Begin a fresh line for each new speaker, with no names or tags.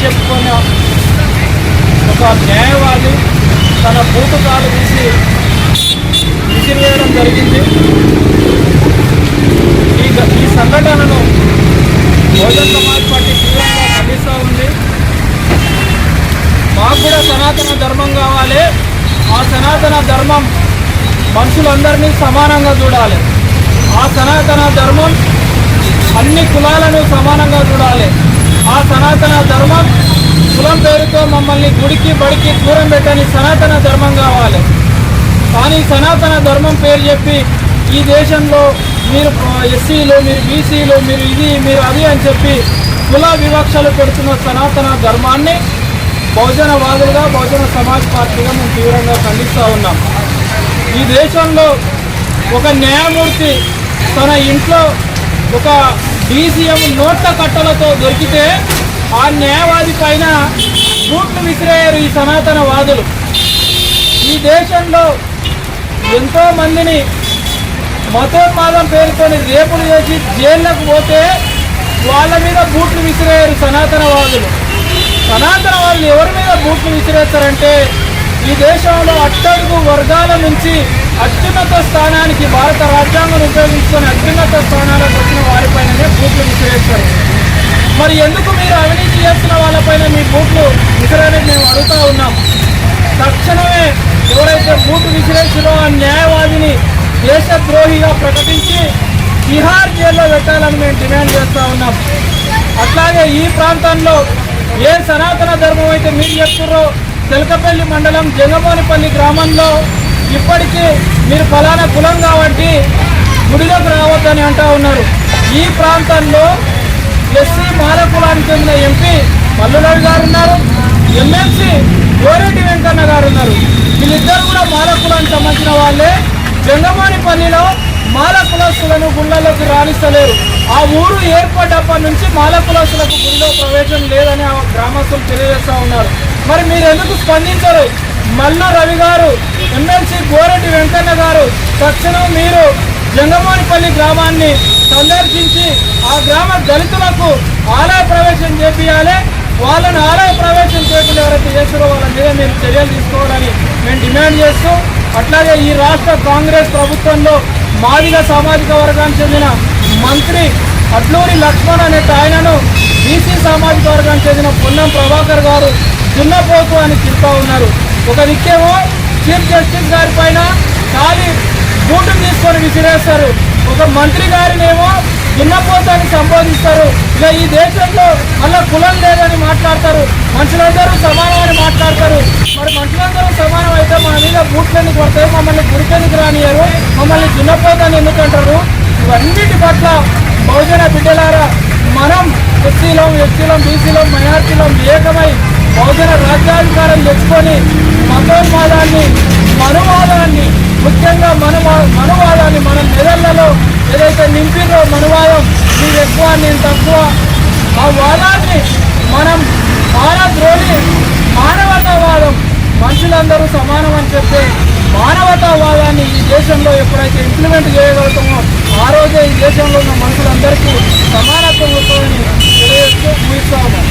చెప్పుకున్న ఒక న్యాయవాది తన బూటుకాలు తీసి విసిరివేయడం జరిగింది. ఈ సంఘటనను బహుజన్ సమాజ్ పార్టీ తీవ్రంగా ఖండిస్తూ ఉంది. మాకు కూడా సనాతన ధర్మం కావాలి. ఆ సనాతన ధర్మం మనుషులందరినీ సమానంగా చూడాలి. ఆ సనాతన ధర్మం అన్ని కులాలను సమానంగా చూడాలి. ఆ సనాతన ధర్మం కులం పేరుతో మమ్మల్ని గుడికి బడికి దూరం పెట్టని సనాతన ధర్మం కావాలి. కానీ సనాతన ధర్మం పేరు చెప్పి ఈ దేశంలో మీరు ఎస్సీలు, మీరు బీసీలు, మీరు ఇది, మీరు అది అని చెప్పి కుల వివక్షలు పెడుతున్న సనాతన ధర్మాన్ని బహుజనవాదులుగా బహుజన సమాజ్ పార్టీగా మేము తీవ్రంగా ఖండిస్తూ ఉన్నాం. ఈ దేశంలో ఒక న్యాయమూర్తి తన ఇంట్లో ఒక డీసీఎం నోట్ల కట్టలతో దొరికితే ఆ న్యాయవాది పైన బూట్లు విసిరేయరు ఈ సనాతన వాదులు. ఈ దేశంలో ఎంతో మందిని మతోన్మాదం పేరుతో రేపులు చేసి జైళ్ళకు పోతే వాళ్ళ మీద బూట్లు విసిరేయరు సనాతన వాదులు. సనాతన వాళ్ళు ఎవరి మీద బూట్లు విసిరేస్తారంటే ఈ దేశంలో అట్టడుగు వర్గాల నుంచి అత్యున్నత స్థానానికి భారత రాజ్యాంగం ఉపయోగించుకొని అత్యున్నత స్థానాలకు వచ్చిన వారిపైననే బూట్లు విసిరేస్తారు. మరి ఎందుకు మీరు అవినీతి చేస్తున్న వాళ్ళపైన మీ బూట్లు విసిరని మేము అడుగుతూ ఉన్నాం. తక్షణమే ఎవరైతే బూట్లు విసిరేసారో ఆ న్యాయవాదిని దేశద్రోహిగా ప్రకటించి తిహార్ జైల్లో పెట్టాలని మేము డిమాండ్ చేస్తూ ఉన్నాం. అట్లాగే ఈ ప్రాంతంలో ఏ సనాతన ధర్మం అయితే మీరు చెప్తున్నారో తెలకపల్లి మండలం జంగమోనిపల్లి గ్రామంలో ఇప్పటికీ మీరు ఫలానా కులం కాబట్టి గుడిలోకి రావద్దని అంటూ ఉన్నారు. ఈ ప్రాంతంలో ఎస్సీ మాల కులానికి చెందిన ఎంపీ మల్లురవి గారు ఉన్నారు, ఎమ్మెల్సీ గోరెడ్డి వెంకన్న గారు ఉన్నారు. వీళ్ళిద్దరు కూడా మాల కులానికి సంబంధించిన వాళ్ళే. జంగమోనిపల్లిలో మాల కులస్తులను గుళ్ళలోకి రాణిస్తలేరు. ఆ ఊరు ఏర్పడ్డప్పటి నుంచి మాల కులస్తులకు గుడిలో ప్రవేశం లేదని ఆ గ్రామస్తులు తెలియజేస్తూ ఉన్నారు. మరి మీరు ఎందుకు స్పందించరు? మల్లు రవి గారు, ఎమ్మెల్సీ గోరెడ్డి వెంకన్న గారు తక్షణం మీరు జంగమోనిపల్లి గ్రామాన్ని సందర్శించి ఆ గ్రామ దళితులకు ఆలయ ప్రవేశం చేపియాలి. వాళ్ళని ఆలయ ప్రవేశం చేయకుండా ఎవరైతే చేస్తారో వాళ్ళ మీద మీరు చర్యలు తీసుకోవాలని మేము డిమాండ్ చేస్తూ, అట్లాగే ఈ రాష్ట్ర కాంగ్రెస్ ప్రభుత్వంలో మాదిగ సామాజిక వర్గానికి చెందిన మంత్రి అడ్లూరి లక్ష్మణ్ అనే ఆయనను బీసీ సామాజిక వర్గానికి చెందిన పొన్నం ప్రభాకర్ గారు దున్నపోతు అని తిరుగుతూ ఉన్నారు. ఒక దిక్కేమో చీఫ్ జస్టిస్ గారి పైన ఖాళీ బూటును తీసుకొని విసిరేస్తారు, ఒక మంత్రి గారినేమో దున్నపోతని సంబోధిస్తారు. ఇలా ఈ దేశంలో మళ్ళీ కులం లేదని మాట్లాడతారు, మనుషులందరూ సమానమని మాట్లాడతారు. మరి మనుషులందరూ సమానం అయితే మన మీద బూట్లు ఎందుకు పడతాయి? మమ్మల్ని గుడికెందుకు రానియరు? మమ్మల్ని దున్నపోతని ఎందుకంటారు? ఇవన్నిటి పట్ల బహుజన బిడ్డలారా మనం ఎస్సీలం, బీసీలం, మైనార్టీలం ఏకమై బహుజన రాజ్యాధికారం తెచ్చుకొని మతోన్మాదాన్ని, మనువాదాన్ని, ముఖ్యంగా మనువాదాన్ని మన మెదళ్లలో ఏదైతే నింపినో మనువాదం, నీవు ఎక్కువ నేను తక్కువ, ఆ వాదాన్ని మనం మానద్రోహి మానవతావాదం, మనుషులందరూ సమానం అని చెప్పే మానవతావాదాన్ని ఈ దేశంలో ఎప్పుడైతే ఇంప్లిమెంట్ చేయగలుగుతామో ఆ రోజే ఈ దేశంలో ఉన్న మనుషులందరికీ సమానత్వం వస్తుందని తెలియజేస్తూ ముగిస్తాము.